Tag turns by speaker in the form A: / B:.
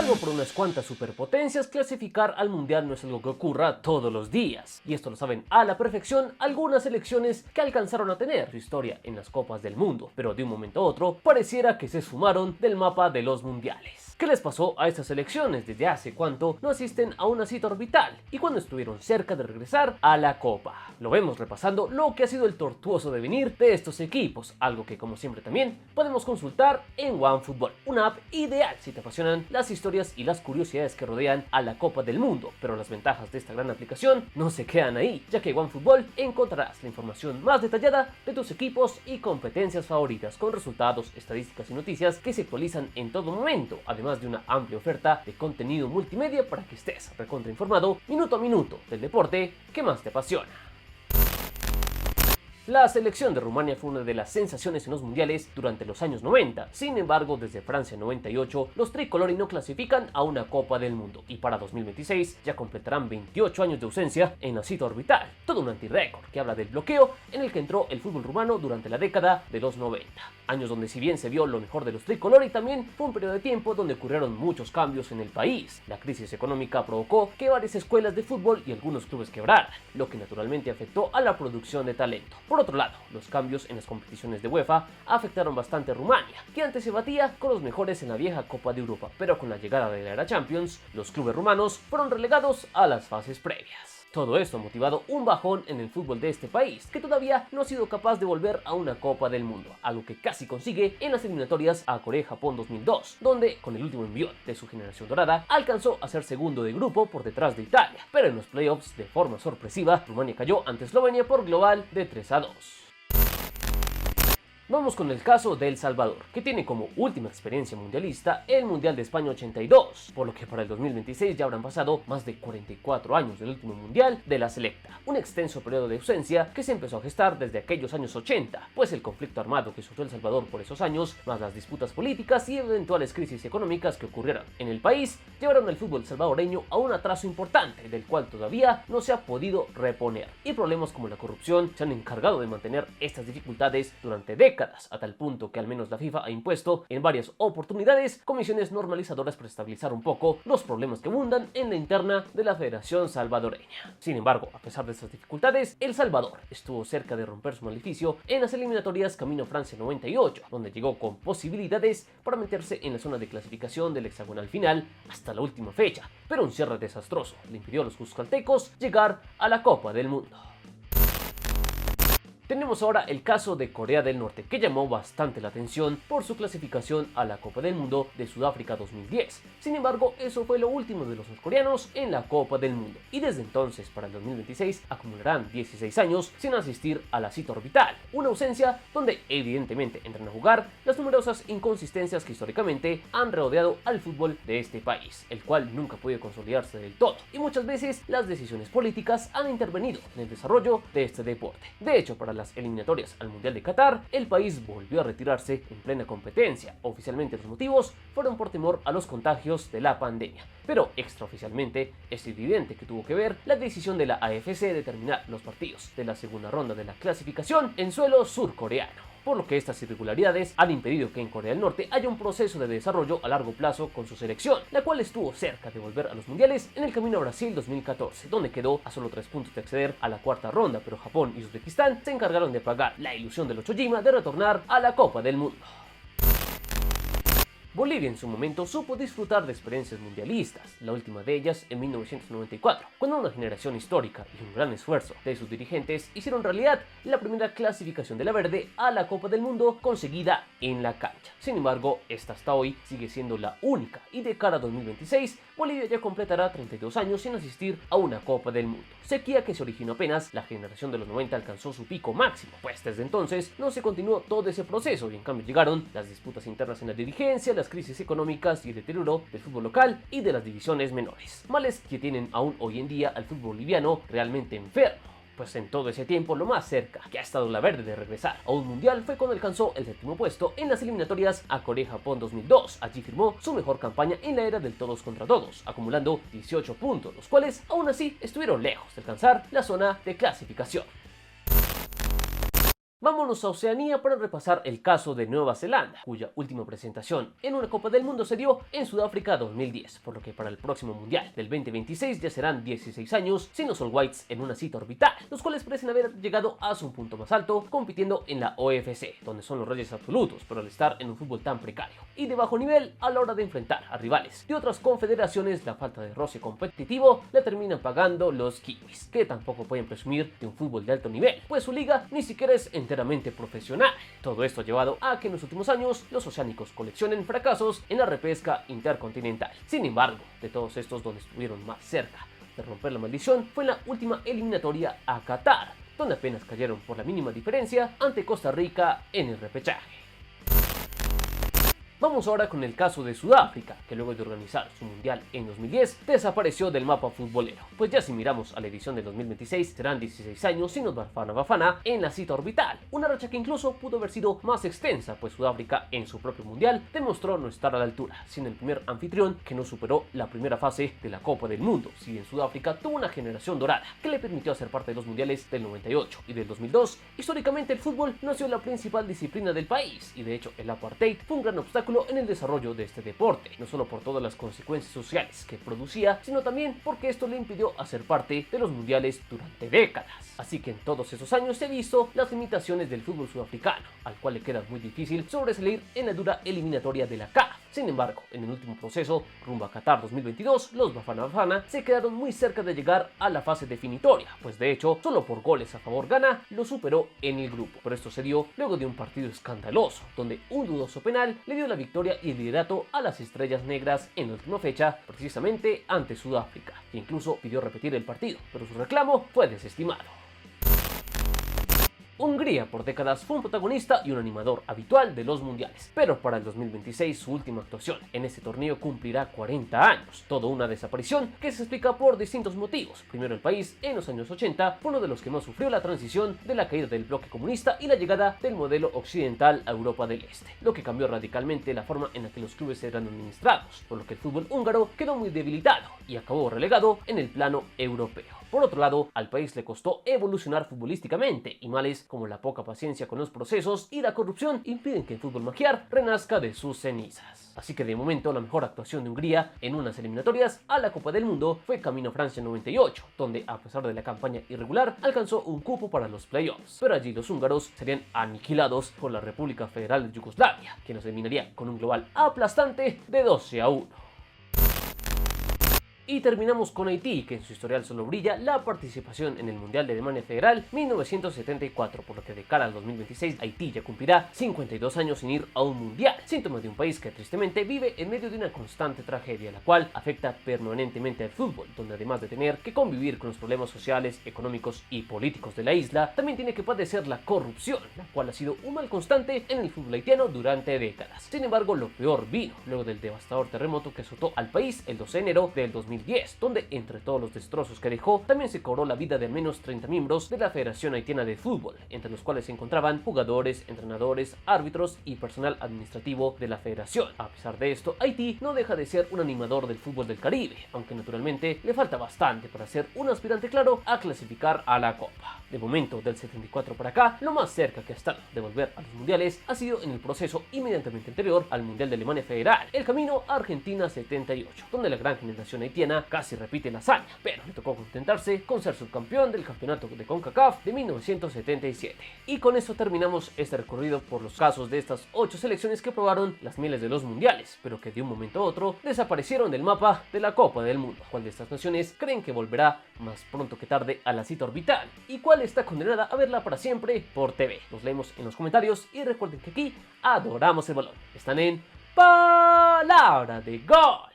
A: Salvo por unas cuantas superpotencias, clasificar al mundial no es algo que ocurra todos los días, y esto lo saben a la perfección algunas selecciones que alcanzaron a tener su historia en las copas del mundo, pero de un momento a otro pareciera que se esfumaron del mapa de los mundiales. ¿Qué les pasó a estas selecciones? ¿Desde hace cuánto no asisten a una cita orbital? ¿Y cuándo estuvieron cerca de regresar a la Copa? Lo vemos repasando lo que ha sido el tortuoso devenir de estos equipos, algo que como siempre también podemos consultar en OneFootball, una app ideal si te apasionan las historias y las curiosidades que rodean a la Copa del Mundo. Pero las ventajas de esta gran aplicación no se quedan ahí, ya que en OneFootball encontrarás la información más detallada de tus equipos y competencias favoritas, con resultados, estadísticas y noticias que se actualizan en todo momento, además de una amplia oferta de contenido multimedia para que estés recontra informado minuto a minuto del deporte que más te apasiona. La selección de Rumania fue una de las sensaciones en los mundiales durante los años 90, sin embargo desde Francia 98 los tricolori no clasifican a una Copa del Mundo y para 2026 ya completarán 28 años de ausencia en la cita orbital, todo un antirécord que habla del bloqueo en el que entró el fútbol rumano durante la década de los 90. Años donde si bien se vio lo mejor de los tricolori, también fue un periodo de tiempo donde ocurrieron muchos cambios en el país. La crisis económica provocó que varias escuelas de fútbol y algunos clubes quebraran, lo que naturalmente afectó a la producción de talento. Por otro lado, los cambios en las competiciones de UEFA afectaron bastante a Rumania, que antes se batía con los mejores en la vieja Copa de Europa, pero con la llegada de la era Champions, los clubes rumanos fueron relegados a las fases previas. Todo esto ha motivado un bajón en el fútbol de este país, que todavía no ha sido capaz de volver a una Copa del Mundo, algo que casi consigue en las eliminatorias a Corea-Japón 2002, donde, con el último envión de su generación dorada, alcanzó a ser segundo de grupo por detrás de Italia, pero en los playoffs, de forma sorpresiva, Rumania cayó ante Eslovenia por global de 3-2. Vamos con el caso de El Salvador, que tiene como última experiencia mundialista el Mundial de España 82, por lo que para el 2026 ya habrán pasado más de 44 años del último Mundial de la selecta, un extenso periodo de ausencia que se empezó a gestar desde aquellos años 80, pues el conflicto armado que sufrió El Salvador por esos años, más las disputas políticas y eventuales crisis económicas que ocurrieron en el país, llevaron al fútbol salvadoreño a un atraso importante, del cual todavía no se ha podido reponer, y problemas como la corrupción se han encargado de mantener estas dificultades durante décadas, a tal punto que al menos la FIFA ha impuesto en varias oportunidades comisiones normalizadoras para estabilizar un poco los problemas que abundan en la interna de la Federación Salvadoreña. Sin embargo, a pesar de estas dificultades, El Salvador estuvo cerca de romper su maleficio en las eliminatorias camino a Francia 98, donde llegó con posibilidades para meterse en la zona de clasificación del hexagonal final hasta la última fecha, pero un cierre desastroso le impidió a los cuscaltecos llegar a la Copa del Mundo. Tenemos ahora el caso de Corea del Norte, que llamó bastante la atención por su clasificación a la Copa del Mundo de Sudáfrica 2010. Sin embargo, eso fue lo último de los surcoreanos en la Copa del Mundo, y desde entonces para el 2026 acumularán 16 años sin asistir a la cita orbital, una ausencia donde evidentemente entran a jugar las numerosas inconsistencias que históricamente han rodeado al fútbol de este país, el cual nunca puede consolidarse del todo, y muchas veces las decisiones políticas han intervenido en el desarrollo de este deporte. De hecho, para las eliminatorias al Mundial de Qatar, el país volvió a retirarse en plena competencia. Oficialmente los motivos fueron por temor a los contagios de la pandemia, pero extraoficialmente es evidente que tuvo que ver la decisión de la AFC de terminar los partidos de la segunda ronda de la clasificación en suelo surcoreano, por lo que estas irregularidades han impedido que en Corea del Norte haya un proceso de desarrollo a largo plazo con su selección, la cual estuvo cerca de volver a los mundiales en el camino a Brasil 2014, donde quedó a solo 3 puntos de acceder a la cuarta ronda, pero Japón y Uzbekistán se encargaron de pagar la ilusión de los Chojima de retornar a la Copa del Mundo. Bolivia en su momento supo disfrutar de experiencias mundialistas, la última de ellas en 1994, cuando una generación histórica y un gran esfuerzo de sus dirigentes hicieron realidad la primera clasificación de la verde a la Copa del Mundo conseguida en la cancha. Sin embargo, esta hasta hoy sigue siendo la única, y de cara a 2026, Bolivia ya completará 32 años sin asistir a una Copa del Mundo, sequía que se originó apenas la generación de los 90 alcanzó su pico máximo, pues desde entonces no se continuó todo ese proceso y en cambio llegaron las disputas internas en la dirigencia, las crisis económicas y el deterioro del fútbol local y de las divisiones menores, males que tienen aún hoy en día al fútbol boliviano realmente enfermo. Pues en todo ese tiempo lo más cerca que ha estado la verde de regresar a un mundial fue cuando alcanzó el 7º puesto en las eliminatorias a Corea-Japón 2002. Allí firmó su mejor campaña en la era del todos contra todos, acumulando 18 puntos, los cuales aún así estuvieron lejos de alcanzar la zona de clasificación. Vámonos a Oceanía para repasar el caso de Nueva Zelanda, cuya última presentación en una Copa del Mundo se dio en Sudáfrica 2010, por lo que para el próximo Mundial del 2026 ya serán 16 años sin los All Whites en una cita orbital, los cuales parecen haber llegado a su punto más alto compitiendo en la OFC, donde son los reyes absolutos, pero al estar en un fútbol tan precario y de bajo nivel a la hora de enfrentar a rivales de otras confederaciones, la falta de roce competitivo la terminan pagando los kiwis, que tampoco pueden presumir de un fútbol de alto nivel, pues su liga ni siquiera es enteramente profesional. Todo esto ha llevado a que en los últimos años los oceánicos coleccionen fracasos en la repesca intercontinental. Sin embargo, de todos estos donde estuvieron más cerca de romper la maldición fue en la última eliminatoria a Qatar, donde apenas cayeron por la mínima diferencia ante Costa Rica en el repechaje. Vamos ahora con el caso de Sudáfrica, que luego de organizar su mundial en 2010 desapareció del mapa futbolero, pues ya si miramos a la edición del 2026 serán 16 años sin los Bafana Bafana en la cita orbital, una racha que incluso pudo haber sido más extensa, pues Sudáfrica en su propio mundial demostró no estar a la altura, siendo el primer anfitrión que no superó la primera fase de la Copa del Mundo. Si bien Sudáfrica tuvo una generación dorada que le permitió hacer parte de los mundiales del 98 y del 2002, históricamente el fútbol no ha sido la principal disciplina del país, y de hecho el apartheid fue un gran obstáculo en el desarrollo de este deporte, no solo por todas las consecuencias sociales que producía, sino también porque esto le impidió hacer parte de los mundiales durante décadas. Así que en todos esos años se ha visto las limitaciones del fútbol sudafricano, al cual le queda muy difícil sobresalir en la dura eliminatoria de la CAF. Sin embargo, en el último proceso, rumbo a Qatar 2022, los Bafana Bafana se quedaron muy cerca de llegar a la fase definitoria, pues de hecho, solo por goles a favor Ghana lo superó en el grupo. Pero esto se dio luego de un partido escandaloso, donde un dudoso penal le dio la victoria y el liderato a las Estrellas Negras en la última fecha, precisamente ante Sudáfrica, que incluso pidió repetir el partido, pero su reclamo fue desestimado. Hungría por décadas fue un protagonista y un animador habitual de los mundiales, pero para el 2026 su última actuación en este torneo cumplirá 40 años, toda una desaparición que se explica por distintos motivos. Primero, el país en los años 80 fue uno de los que más sufrió la transición de la caída del bloque comunista y la llegada del modelo occidental a Europa del Este, lo que cambió radicalmente la forma en la que los clubes eran administrados, por lo que el fútbol húngaro quedó muy debilitado y acabó relegado en el plano europeo. Por otro lado, al país le costó evolucionar futbolísticamente, y males como la poca paciencia con los procesos y la corrupción impiden que el fútbol magiar renazca de sus cenizas. Así que de momento la mejor actuación de Hungría en unas eliminatorias a la Copa del Mundo fue camino a Francia 98, donde a pesar de la campaña irregular alcanzó un cupo para los playoffs, pero allí los húngaros serían aniquilados por la República Federal de Yugoslavia, que nos eliminaría con un global aplastante de 12-1. Y terminamos con Haití, que en su historial solo brilla la participación en el Mundial de Alemania Federal 1974, por lo que de cara al 2026 Haití ya cumplirá 52 años sin ir a un Mundial, síntoma de un país que tristemente vive en medio de una constante tragedia, la cual afecta permanentemente al fútbol, donde además de tener que convivir con los problemas sociales, económicos y políticos de la isla, también tiene que padecer la corrupción, la cual ha sido un mal constante en el fútbol haitiano durante décadas. Sin embargo, lo peor vino luego del devastador terremoto que azotó al país el 12 de enero del 2010, donde entre todos los destrozos que dejó, también se cobró la vida de al menos 30 miembros de la Federación Haitiana de Fútbol, entre los cuales se encontraban jugadores, entrenadores, árbitros y personal administrativo de la federación. A pesar de esto, Haití no deja de ser un animador del fútbol del Caribe, aunque naturalmente le falta bastante para ser un aspirante claro a clasificar a la Copa. De momento, del 74 para acá, lo más cerca que ha estado de volver a los mundiales ha sido en el proceso inmediatamente anterior al Mundial de Alemania Federal, el camino a Argentina 78, donde la gran generación haitiana casi repite la hazaña, pero le tocó contentarse con ser subcampeón del campeonato de CONCACAF de 1977. Y con eso terminamos este recorrido por los casos de estas 8 selecciones que probaron las mieles de los mundiales, pero que de un momento a otro desaparecieron del mapa de la Copa del Mundo. ¿Cuál de estas naciones creen que volverá más pronto que tarde a la cita orbital? ¿Y cuál está condenada a verla para siempre por TV? Los leemos en los comentarios y recuerden que aquí adoramos el balón. Están en Palabra de Gol.